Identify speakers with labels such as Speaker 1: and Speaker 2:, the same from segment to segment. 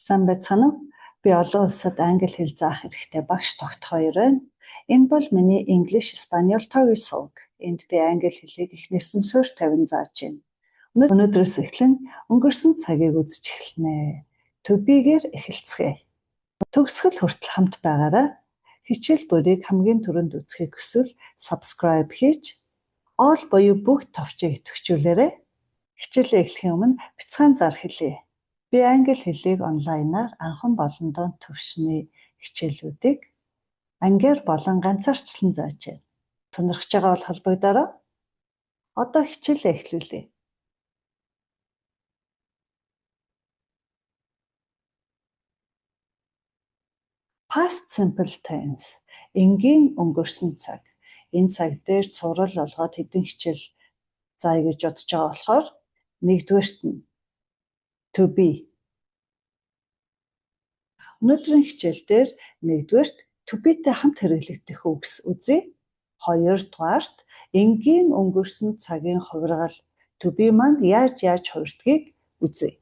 Speaker 1: Сайн байцгаана уу? Би олон улсад англи хэл заах хэрэгтэй багш тогт 2 байна. Энэ бол миний English Spaniel TOEFL сувг. Энд би англи хэлийг эхнээс нь суурь тавин зааж байна. Өнөөдрөөс эхлэн өнгөрсөн цагийг үзэж эхэлнэ. To be-гээр эхэлцгээе. Төгсгөл хүртэл хамт байгаарай. Хичээл бүрийг хамгийн түрүүнд үзэхийг хүсвэл subscribe хийж all буюу бүх товчийг идэвхжүүлээрэй. Хичээлээ эхлэхийн өмнө бяцхан зар хэлье. Би англи хэлийг онлайнаар анхан болондоо төвшний хичээлүүдийг ангиар болон ганцаарчлан зааж байна. Сонирхож байгаа бол холбогдороо. Одоо хичээлээ эхлүүлье. Past simple tense. Энгийн өнгөрсөн цаг. Энэ цаг дээр цуврал олгоод хэдэн хичээл заая гэж бодож байгаа болохоор нэгдүгээрт нь to be. Өнөөдрийн хичээл дээр нэгдүгээрт to be-тэй хамт хэрэглэгдэх үгс үзье. Хоёрдугаарт энгийн өнгөрсөн цагийн хувиргал to be маань яаж хувирдгийг үзье.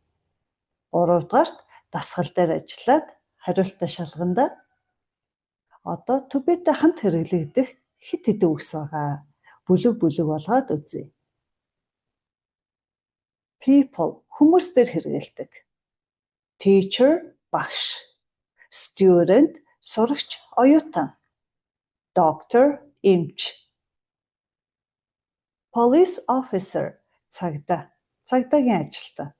Speaker 1: Гуравдугаарт дасгал дээр ажиллаад хариултаа шалгана. Одоо to be-тэй хамт хэрэглэгдэх хэд хэдэн үгс байгаа. Бүлэг болгоод үзье. People хүмүүс дээр хэрэглэдэг. Teacher багш. Student сурагч оюутан. Doctor эмч. Police officer цагдаагийн ажилтан.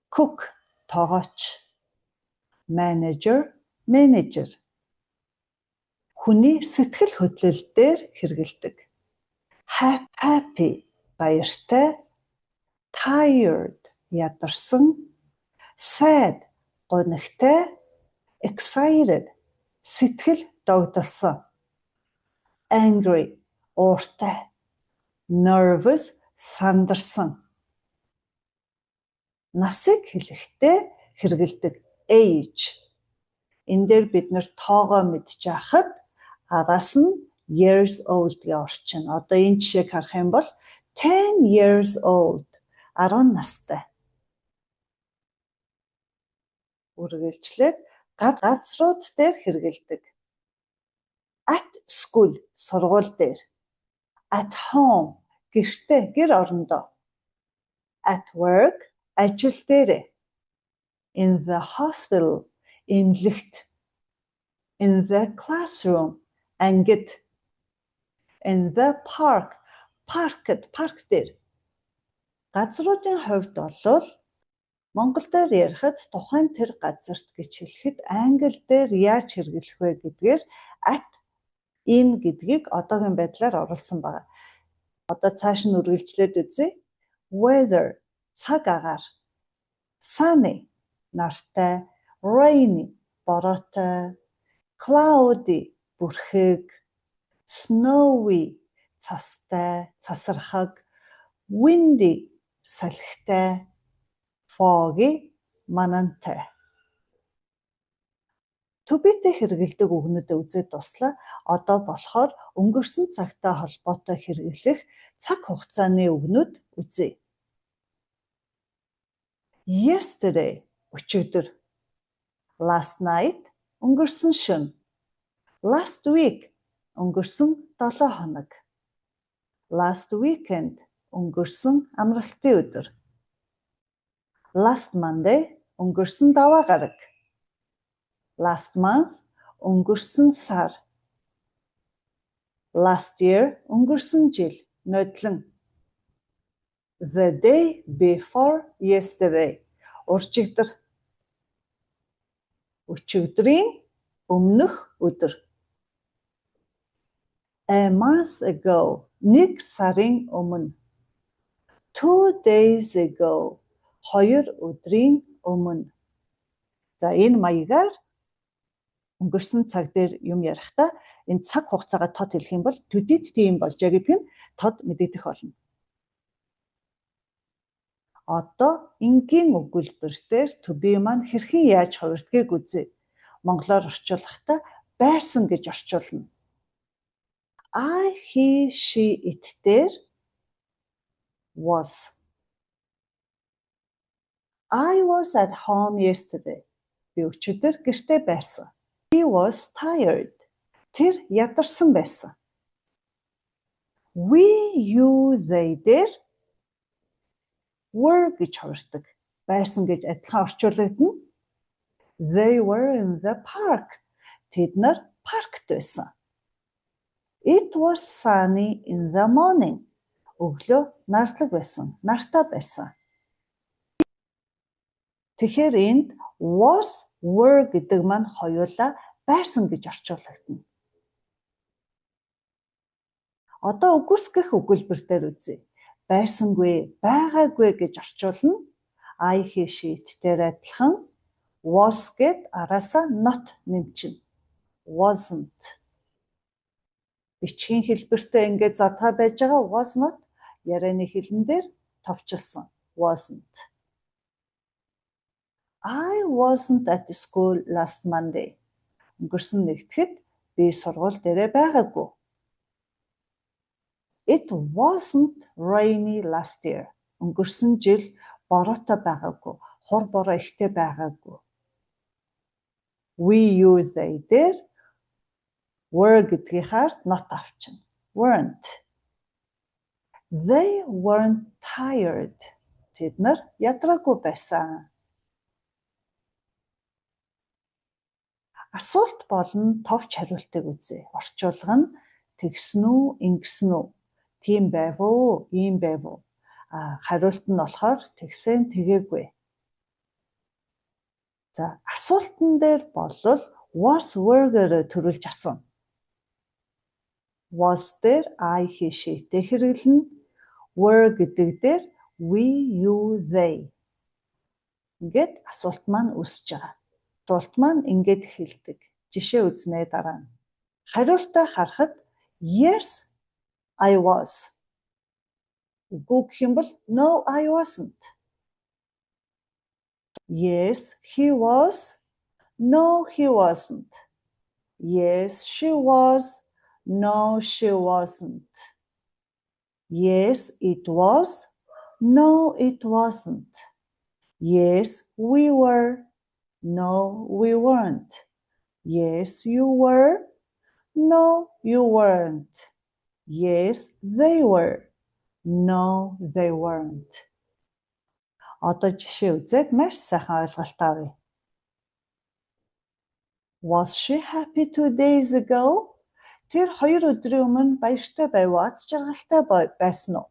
Speaker 1: Cook тоогооч. Manager менежер. Хүний сэтгэл хөдлөл дээр хэрэглэдэг. Happy баяртай. Tired ядарсан. Sad гонигтай. Excited сэтгэл догдолсон. Angry ууртай. Nervous сандарсан. Насыг хэлэхдээ хэрэглэдэг age. Энэ дээр бид нэр тоогоо мэдчихэхэд агаас нь years old гэж орчин. Одоо энэ жишээг харах юм бол 10 years old 10 настай. Үргэлжлээд газрууд дээр хэрэглэдэг. At school сургууль дээр. At home гэртээ гэр орондоо. At work ажил дээр. In the hospital эмнэлэгт. In the classroom ангид. In the park парк дээр. Газруудын хувьд бол Монгол дээр ярихад тухайн тэр газарт гэж хэлэхэд англи дээр яаж хэрэглэх вэ гэдгээр at in гэдгийг одоогийн байдлаар оруулсан байна. Одоо цааш нь үргэлжлээд үзье. Weather цаг агаар. Sunny нартай. Rainy бороотой. Cloudy бүрхэг. Snowy цастай, цасархаг. Windy салхитай. Foggy манантай. To be-тэй хэрэглэдэг үгнүүдээ үзээд дуслаа. Одоо болохоор өнгөрсөн цагтай холбоотой хэрэглэх цаг хугацааны үгнүүд үзье. Yesterday өчигдөр. Last night өнгөрсөн шөнө. Last week өнгөрсөн 7 хоног. Last weekend өнгөрсөн амралтын өдөр. Last Monday өнгөрсөн даваа гараг. Last month өнгөрсөн сар. Last year өнгөрсөн жил. Нодлон. The day before yesterday урчигдөр. Өчигдрийн өмнөх өдөр. A month ago 1 сарын өмнө. 2 days ago 2 өдрийн өмнө. За энэ маягаар өнгөрсөн цаг дээр юм ярихдаа энэ цаг хугацаагаа тод хэлэх юм бол төдийд тийм болжээ гэдэг нь тод мэдэгдэх болно. Одоо энгийн өгүүлбэрээр to be маань хэрхэн яаж хувирдгийг үзье. Монголоор орчуулахдаа байрсан гэж орчуулна. I, he, she, it дээр was. I was at home yesterday. Би өчигдөр гэртээ байсан. He was tired. Тэр ядарсан байсан. We, you, they дээр were гэж хувирдаг. Байсан гэж адилхан орчуулагдана. They were in the park. Тэд нар паркт байсан. It was sunny in the morning. Өглөө нартлаг байсан. Нартай байсан. Тэгэхээр энд was, were гэдэг маань хоёулаа байсан гэж орчуулагдана. Одоо үгүйсгэх өгүүлбэрээр үзье. Байсангүй, байгаагүй гэж орчуулна. I, he, she дээр адилхан was гэд араасаа not нэмчинэ. Wasn't. Бичгийн хэлбэртэй ингээд задгаа байж байгаа was not ярианы хэлэн дээр товчилсон. Wasn't. I wasn't at school last Monday. Өнгөрсөн нэгтгэд би сургууль дээрээ байгаагүй. It wasn't rainy last year. Өнгөрсөн жил бороотой байгаагүй. Хор бороо ихтэй байгаагүй. We, you, they дээр were гэдгийнхаар not авчна. Weren't. They weren't tired. Тэд нар ядраагүй байсан. Асуулт болон товч хариултыг үзье. Орчуулга нь тэгсэн үү, ингэсэн үү? Тийм байв уу, ийм байв уу? Хариулт нь болохоор тэгсэн тэгээгүй. За, асуултан дээр болвол was, were-гээр төрүүлж асууна. Was дээр I, he, she тэ хэрэглэнэ. Were гэдэг дээр we, you, they. Ингээд асуулт маань үүсэж байгаа. Асуулт маань ингээд эхэлдэг. Жишээ үзнэ дараа нь. Хариултаа харахад yes, I was. Үгүй гэх юм бол no, I wasn't. Yes, he was. No, he wasn't. Yes, she was. No, she wasn't. Yes, it was. No, it wasn't. Yes, we were. No, we weren't. Yes, you were. No, you weren't. Yes, they were. No, they weren't. Одоо жишээ үзээд маш сайхан ойлголт авъя. Was she happy 2 days ago? Тэр 2 өдрийн өмнө баяртай байв уу? Аз жаргалтай байсан уу?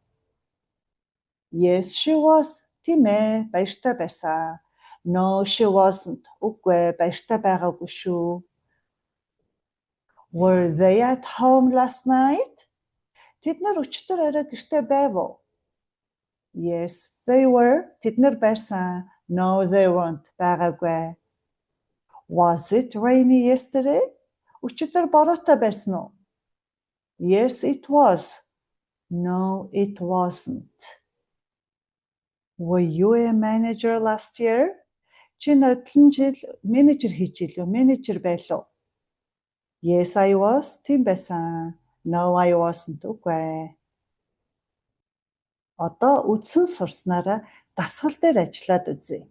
Speaker 1: Yes, she was. Тийм ээ, баяртай байсан. No, she wasn't. Үгүй, баяртай байгаагүй шүү. Were they at home last night? Тэд нар өчигдөр орой гэртээ байв уу? Yes, they were. Тэд нар байсан. No, they weren't. Байгаагүй. Was it rainy yesterday? Өчигдөр бороотой байсан уу? Yes, it was. No, it wasn't. Were you a manager last year? Чи нодлон жил менежер хийж илүү, менежер байлуу? Yes, I was. Тийм байсан. No, I wasn't. Үгүй. Одоо үдсэн сурснараа дасгал дээр ажиллаад үзье.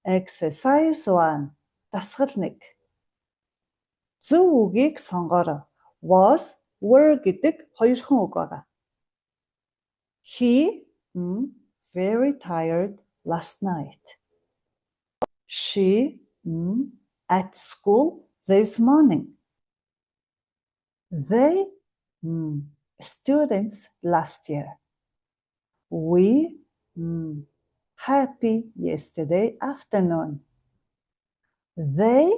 Speaker 1: Exercise 1. Дасгал 1. Зөв үгийг сонгоорой. Was, were гэдэг хоёрхан үг байгаа. He, very tired last night. She, at school this morning. They, students last year. We, happy yesterday afternoon. They,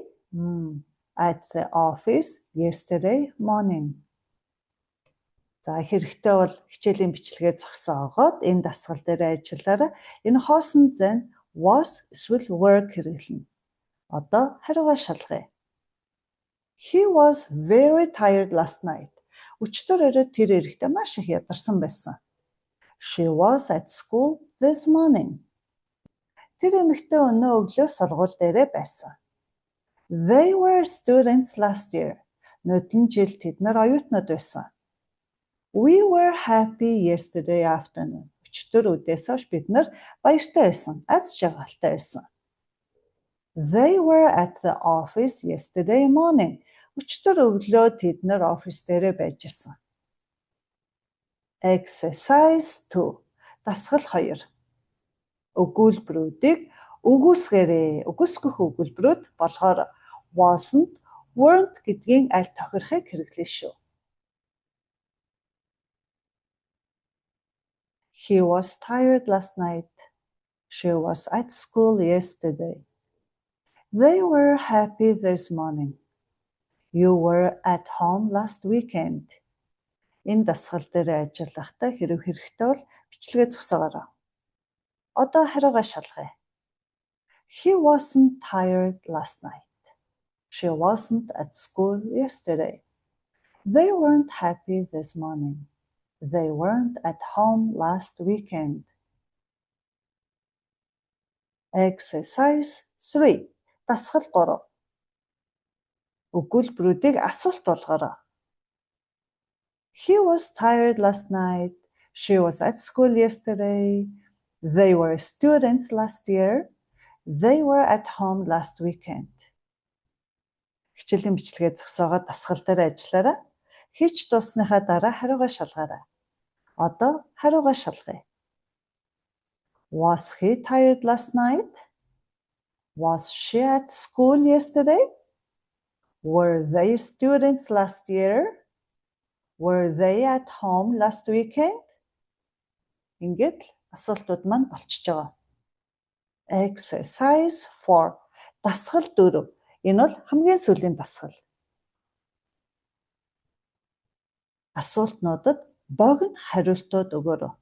Speaker 1: at the office yesterday morning. За хэрэгтэй бол хичээлийн бичлэгээ зогсоогоод энэ дасгал дээр ажиллаарай. Энэ хоосон зэн was эсвэл were хэрэглэнэ. Одоо хариугаа шалгая. He was very tired last night. Өчигдөр орой тэр эрэхтэй маш их ядарсан байсан. She was at school this morning. Тэр эмэгтэй өнөө өглөө сургууль дээрээ байсан. They were students last year. Нөдөн жил тэд нар оюутнууд байсан. We were happy yesterday afternoon. Өчтөр үдээс хойш бид нар баяртай байсан, аз жаргалтай байсан. They were at the office yesterday morning. Өчтөр өглөө тэд нар офис дээрээ байж ирсэн. Exercise 2. Дасгал 2. Өгүүлбэрүүдийг өгүүлсгээрээ. Өгүүлсгөх өгүүлбэрүүд болохоор wasn't, weren't гэдгийн аль тохирохыг хэрэглэе шүү. He was tired last night. She was at school yesterday. They were happy this morning. You were at home last weekend. Энэ дасгал дээр ажиллахдаа хэрэг хэрэгтэй бол бичлэгээ зогсоогоорой. Одоо хариугаа шалгая. He wasn't tired last night. She wasn't at school yesterday. They weren't happy this morning. They weren't at home last weekend. Exercise 3. Дасгал 3. Өгүүлбэрүүдийг асуулт болгоорой. He was tired last night. She was at school yesterday. They were students last year. They were at home last weekend. Хичээлийн бичлэгээ зогсоогоод дасгал дээр ажиллаарай. Хийж дуусныхаа дараа хариугаа шалгаарай. Одоо хариугаа шалгая. Was he tired last night? Was she at school yesterday? Were they students last year? Were they at home last weekend? Ингээд асуултууд маань болчихж байгаа. Exercise 4. Дасгал 4. Энэ бол хамгийн сүүлийн дасгал. Асуултнуудад богино хариултууд өгөөрэй.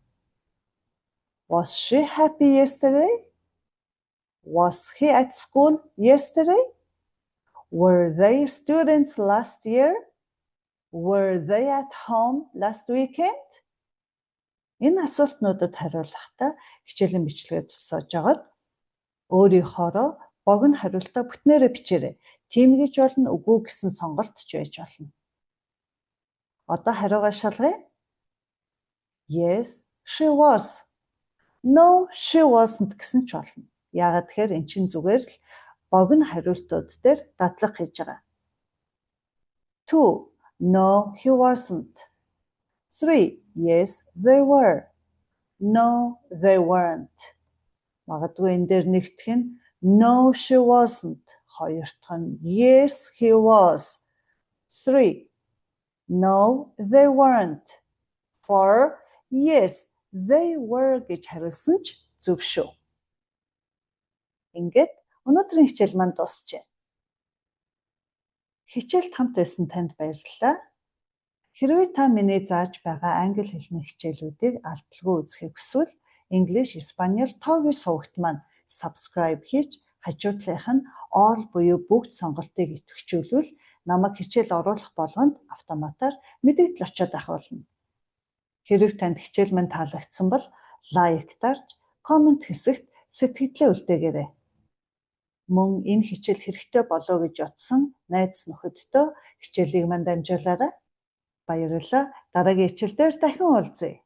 Speaker 1: Was she happy yesterday? Was he at school yesterday? Were they students last year? Were they at home last weekend? Энэ асуултнуудад хариулахдаа хичээлийн бичлэгээ зогсоож агаад өөрийнхоороо богино хариултаа бүтнээрээ бичээрэй. Тийм гэж болно, үгүй гэсэн сонголт ч байж болно. Одоо хариугаа шалгая. Yes, she was. No, she wasn't гэсэн ч болно. Яагаад тэгэхээр эн чинь зүгээр л богино хариултууд дээр дадлага хийж байгаа. 2. No, he wasn't. 3. Yes, they were. No, they weren't. Магадгүй энэ дээр нэгдэх нь no, she wasn't. Хоёр дахь нь yes, he was. 3. No, they weren't. 4. Yes, they were гэж хариулсан ч зөв шүү. Ингээд өнөөдрийн хичээл маань дуусчээ. Хичээлд хамт байсан танд баярлалаа. Хэрвээ та миний зааж байгаа англи хэлний хичээлүүдийг алдалгүй үзэхийг хүсвэл English, Испаниол тоогийн сувагт маань subscribe хийж хажуудлынх нь all буюу бүгд сонголтыг идэвхжүүлвэл намайг хичээл оруулах болгонд автоматар мэдээлэл очиод авах болно. Хэрв танд хичээл маань таалагдсан бол лайк дарж, комент хэсэгт сэтгэлдээ үлдээгээрэй. Мөн энэ хичээл хэрэгтэй болоо гэж бодсон найз нөхөддөө хичээлийг манд амжуулаарай. Баярлалаа. Дараагийн хичээл дээр дахин уулзъя.